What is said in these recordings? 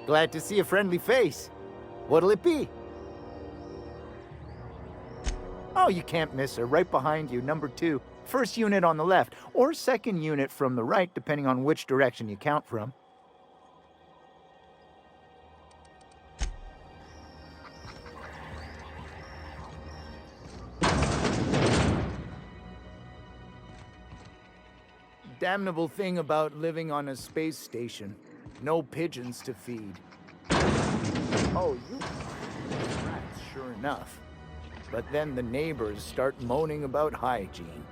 Glad to see a friendly face. What'll it be? Oh, you can't miss her. Right behind you, number 2. First unit on the left, or second unit from the right, depending on which direction you count from. Damnable thing about living on a space station. No pigeons to feed. Oh, you rats, sure enough. But then the neighbors start moaning about hygiene.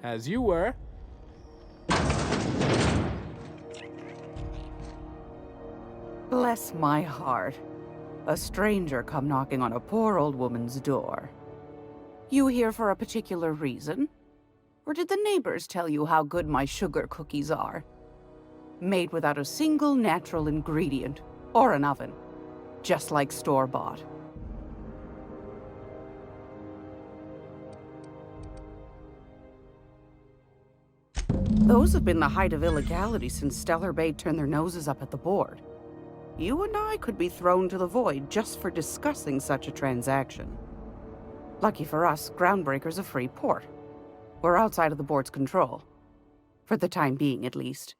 As you were. Bless my heart. A stranger come knocking on a poor old woman's door. You here for a particular reason? Or did the neighbors tell you how good my sugar cookies are? Made without a single natural ingredient, or an oven. Just like store-bought. Those have been the height of illegality since Stellar Bay turned their noses up at the board. You and I could be thrown to the void just for discussing such a transaction. Lucky for us, Groundbreaker's a free port. We're outside of the board's control. For the time being, at least.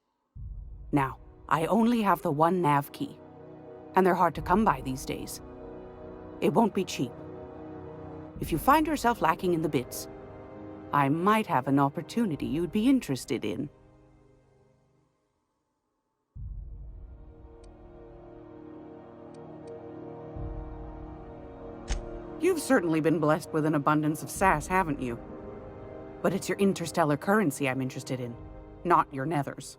Now, I only have the one nav key. And they're hard to come by these days. It won't be cheap. If you find yourself lacking in the bits, I might have an opportunity you'd be interested in. You've certainly been blessed with an abundance of sass, haven't you? But it's your interstellar currency I'm interested in, not your nethers.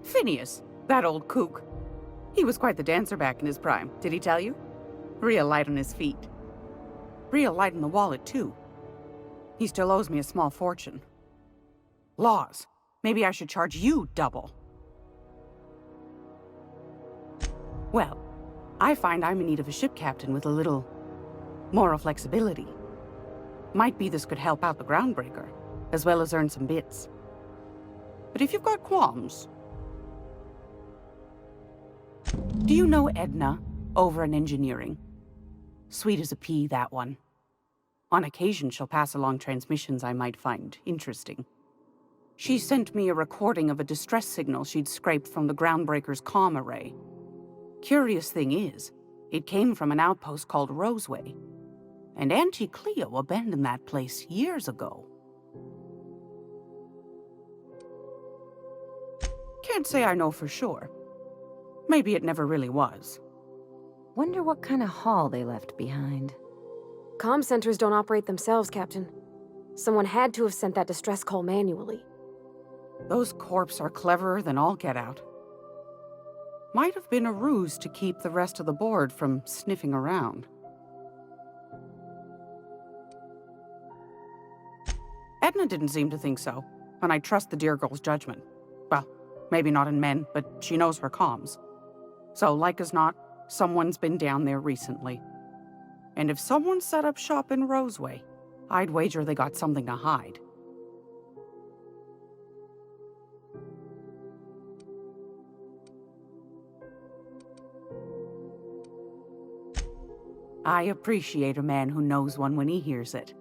Phineas, that old kook. He was quite the dancer back in his prime, did he tell you? Real light on his feet. Real light in the wallet, too. He still owes me a small fortune. Laws. Maybe I should charge you double. Well, I find I'm in need of a ship captain with a little moral flexibility. Might be this could help out the Groundbreaker, as well as earn some bits. But if you've got qualms... Do you know Edna, over in engineering? Sweet as a pea, that one. On occasion, she'll pass along transmissions I might find interesting. She sent me a recording of a distress signal she'd scraped from the Groundbreaker's comm array. Curious thing is, it came from an outpost called Roseway. And Auntie Cleo abandoned that place years ago. Can't say I know for sure. Maybe it never really was. Wonder what kind of haul they left behind. Comm centers don't operate themselves, Captain. Someone had to have sent that distress call manually. Those corps are cleverer than all get out. Might have been a ruse to keep the rest of the board from sniffing around. Edna didn't seem to think so, and I trust the dear girl's judgment. Well, maybe not in men, but she knows her comms. So, like as not, someone's been down there recently. And if someone set up shop in Roseway, I'd wager they got something to hide. I appreciate a man who knows one when he hears it.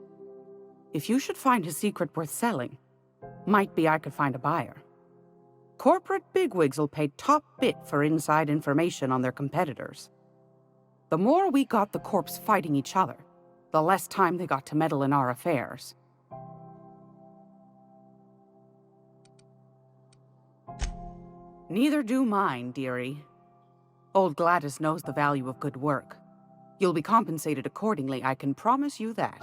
If you should find a secret worth selling, might be I could find a buyer. Corporate bigwigs will pay top bit for inside information on their competitors. The more we got the corps fighting each other, the less time they got to meddle in our affairs. Neither do mine, dearie. Old Gladys knows the value of good work. You'll be compensated accordingly, I can promise you that.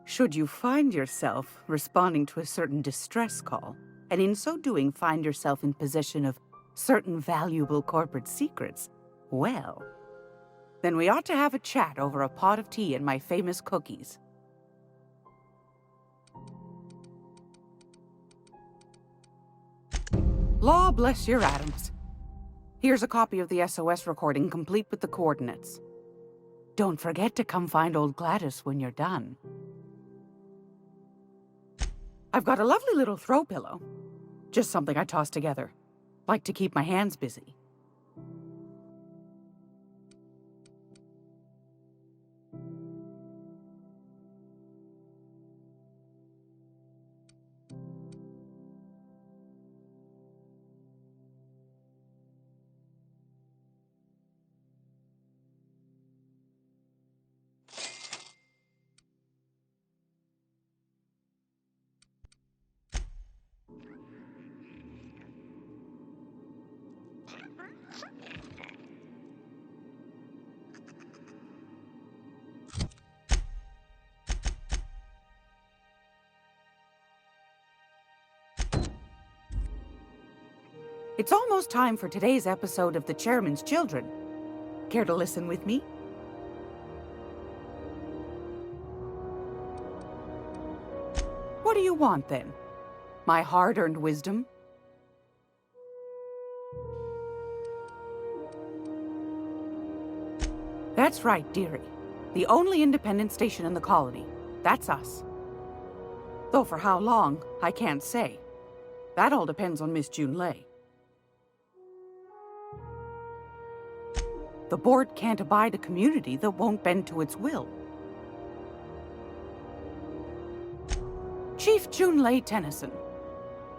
Should you find yourself responding to a certain distress call, and in so doing find yourself in possession of certain valuable corporate secrets, well, then we ought to have a chat over a pot of tea and my famous cookies. Law bless your atoms. Here's a copy of the SOS recording complete with the coordinates. Don't forget to come find old Gladys when you're done. I've got a lovely little throw pillow. Just something I toss together. Like to keep my hands busy. It's almost time for today's episode of The Chairman's Children. Care to listen with me? What do you want, then? My hard-earned wisdom? That's right, dearie. The only independent station in the colony. That's us. Though for how long, I can't say. That all depends on Miss Junlei. The board can't abide a community that won't bend to its will. Chief Junlei Tennyson.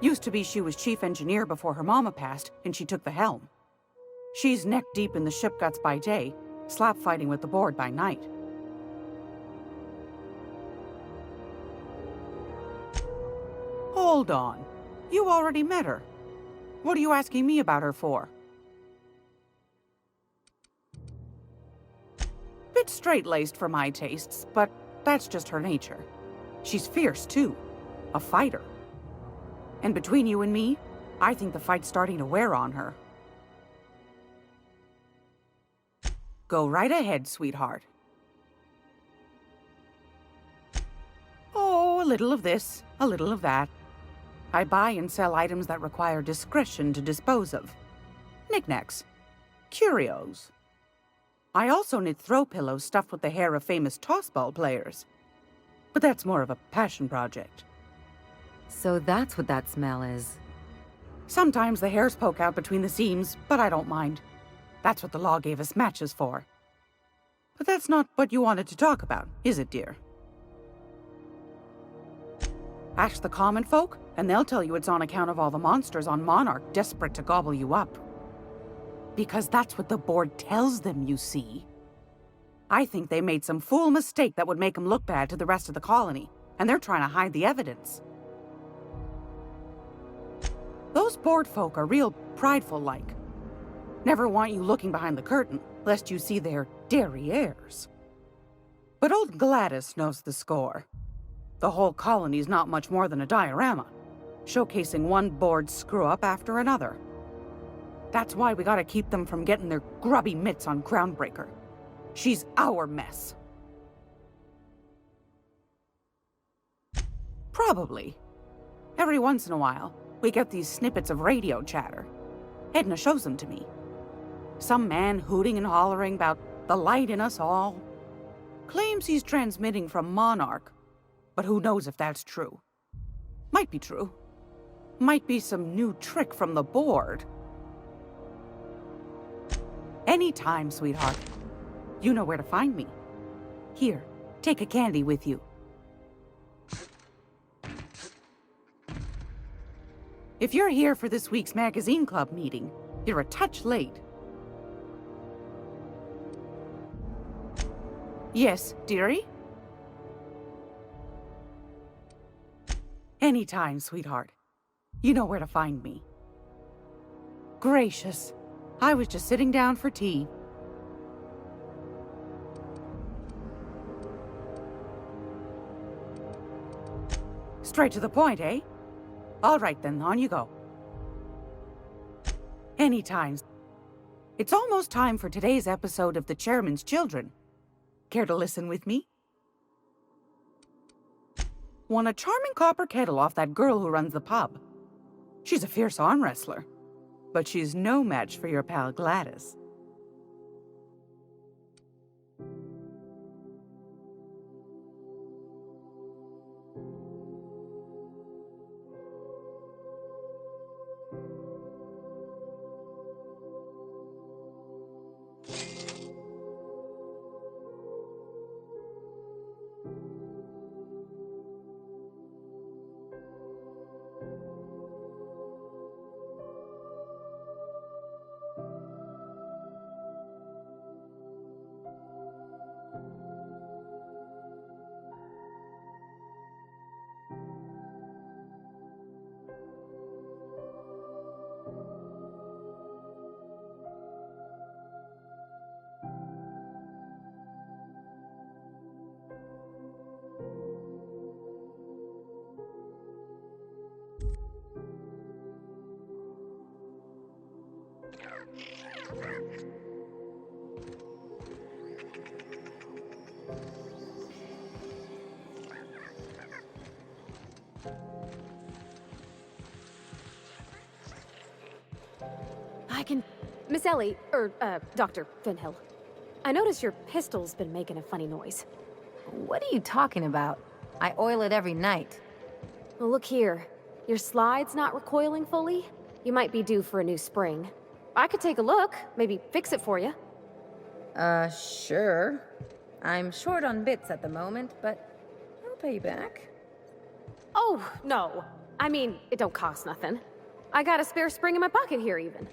Used to be she was chief engineer before her mama passed, and she took the helm. She's neck-deep in the ship guts by day, slap-fighting with the board by night. Hold on. You already met her. What are you asking me about her for? Bit straight-laced for my tastes, but that's just her nature. She's fierce, too. A fighter. And between you and me, I think the fight's starting to wear on her. Go right ahead, sweetheart. Oh, a little of this, a little of that. I buy and sell items that require discretion to dispose of. Knickknacks. Curios. I also knit throw pillows stuffed with the hair of famous tossball players. But that's more of a passion project. So that's what that smell is. Sometimes the hairs poke out between the seams, but I don't mind. That's what the law gave us matches for. But that's not what you wanted to talk about, is it, dear? Ask the common folk, and they'll tell you it's on account of all the monsters on Monarch desperate to gobble you up. Because that's what the board tells them, you see. I think they made some fool mistake that would make them look bad to the rest of the colony, and they're trying to hide the evidence. Those board folk are real prideful-like. Never want you looking behind the curtain, lest you see their derrieres. But old Gladys knows the score. The whole colony's not much more than a diorama, showcasing one board screw-up after another. That's why we gotta keep them from getting their grubby mitts on Groundbreaker. She's our mess. Probably. Every once in a while, we get these snippets of radio chatter. Edna shows them to me. Some man hooting and hollering about the light in us all. Claims he's transmitting from Monarch, but who knows if that's true. Might be true. Might be some new trick from the board. Anytime, sweetheart. You know where to find me. Here, take a candy with you. If you're here for this week's magazine club meeting, you're a touch late. Yes, dearie? Anytime, sweetheart. You know where to find me. Gracious. I was just sitting down for tea. Straight to the point, eh? All right then, on you go. Anytime. It's almost time for today's episode of The Chairman's Children. Care to listen with me? Won a charming copper kettle off that girl who runs the pub. She's a fierce arm wrestler, but she's no match for your pal Gladys. I can... Miss Ellie, Dr. Finhill. I noticed your pistol's been making a funny noise. What are you talking about? I oil it every night. Well, look here. Your slide's not recoiling fully. You might be due for a new spring. I could take a look, maybe fix it for you. Sure. I'm short on bits at the moment, but I'll pay you back. Oh, no. I mean, it don't cost nothing. I got a spare spring in my pocket here, even.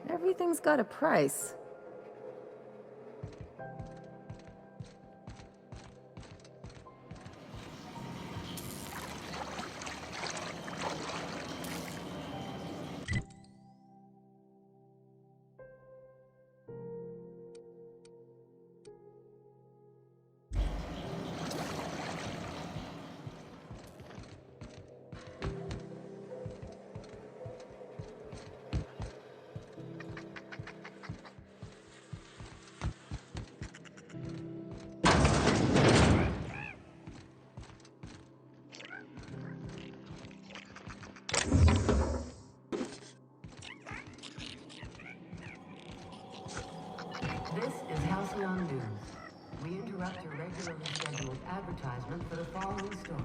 Everything's got a price. This is Halcyon News. We interrupt your regularly scheduled advertisement for the following story.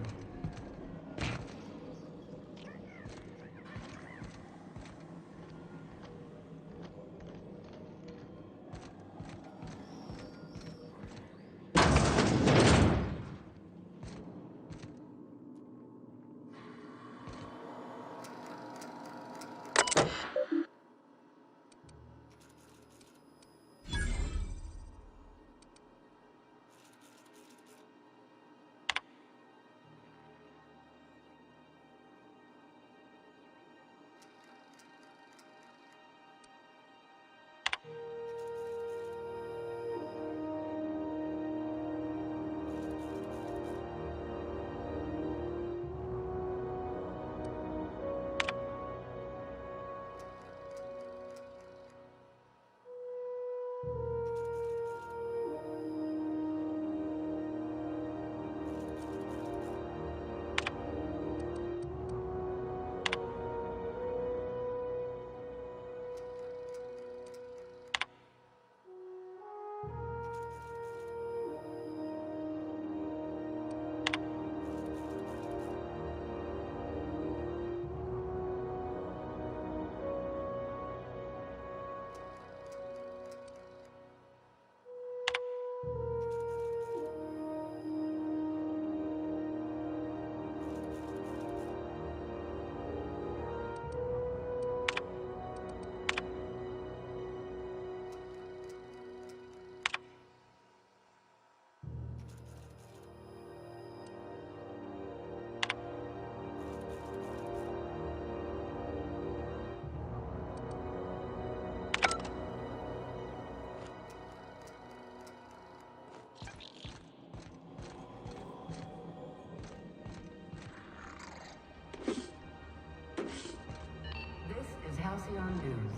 Halcyon News.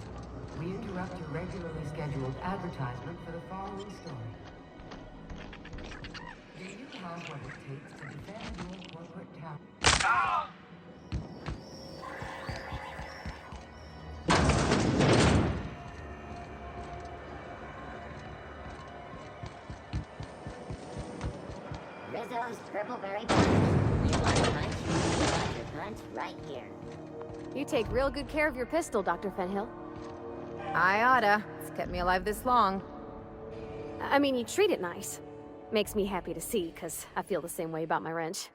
We interrupt your regularly scheduled advertisement for the following story. Do you have what it takes to defend your corporate town? Rizzo's Purple Berry Punch. You want a punch? You want your punch right here. You take real good care of your pistol, Dr. Fenhill. I oughta. It's kept me alive this long. I mean, you treat it nice. Makes me happy to see, because I feel the same way about my wrench.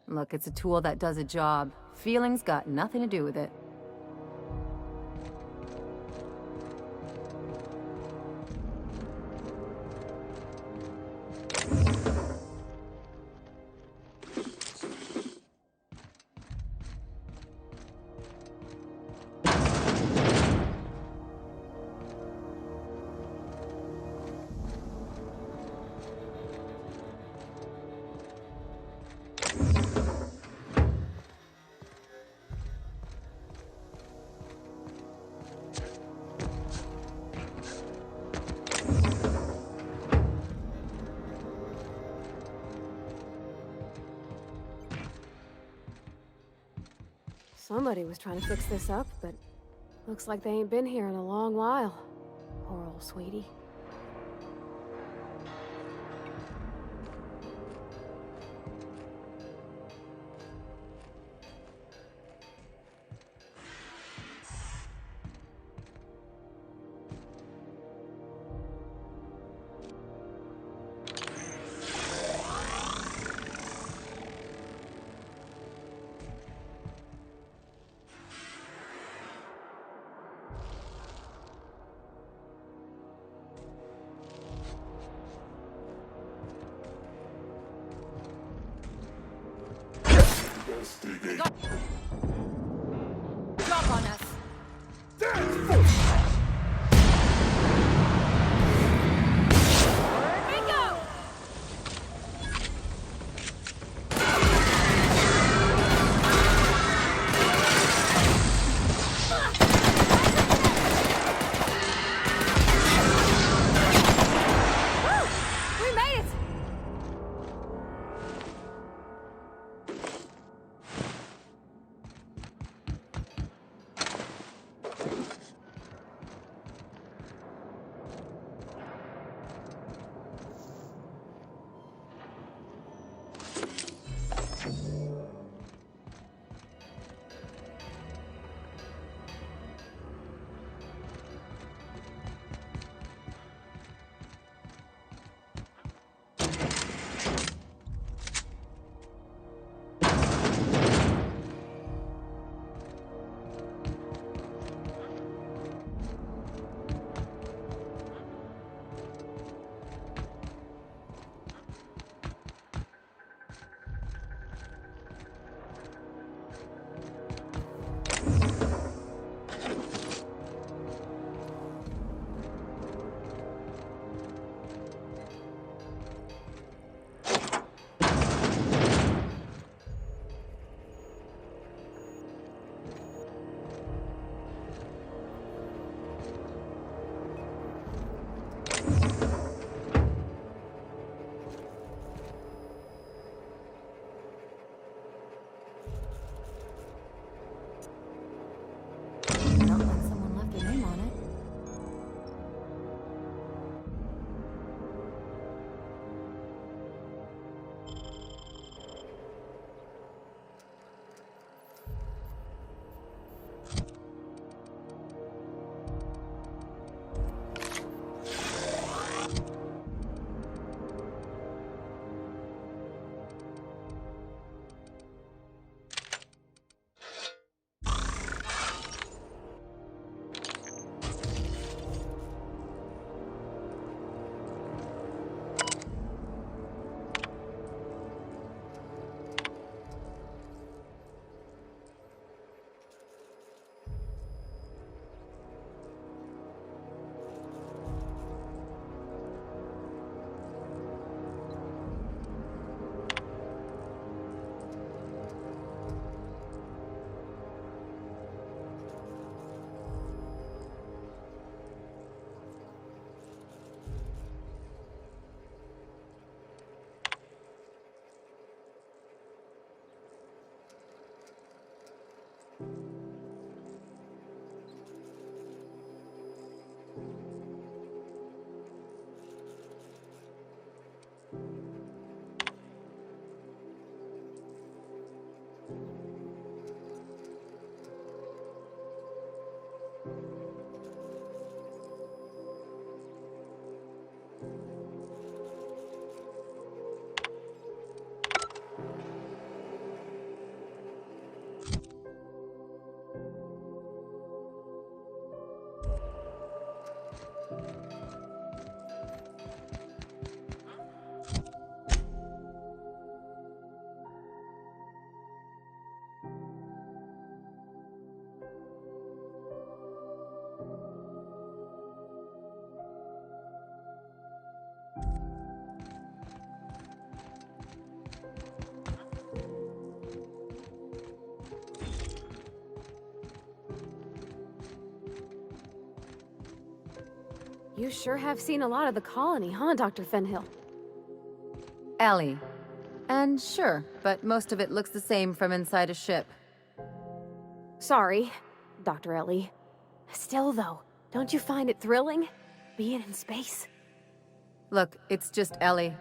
Look, it's a tool that does a job. Feelings got nothing to do with it. Somebody was trying to fix this up, but looks like they ain't been here in a long while. Poor old sweetie. Drop on us. Bingo! We made it! You sure have seen a lot of the colony, huh, Dr. Fenhill? Ellie. And sure, but most of it looks the same from inside a ship. Sorry, Dr. Ellie. Still, though, don't you find it thrilling? Being in space? Look, it's just Ellie.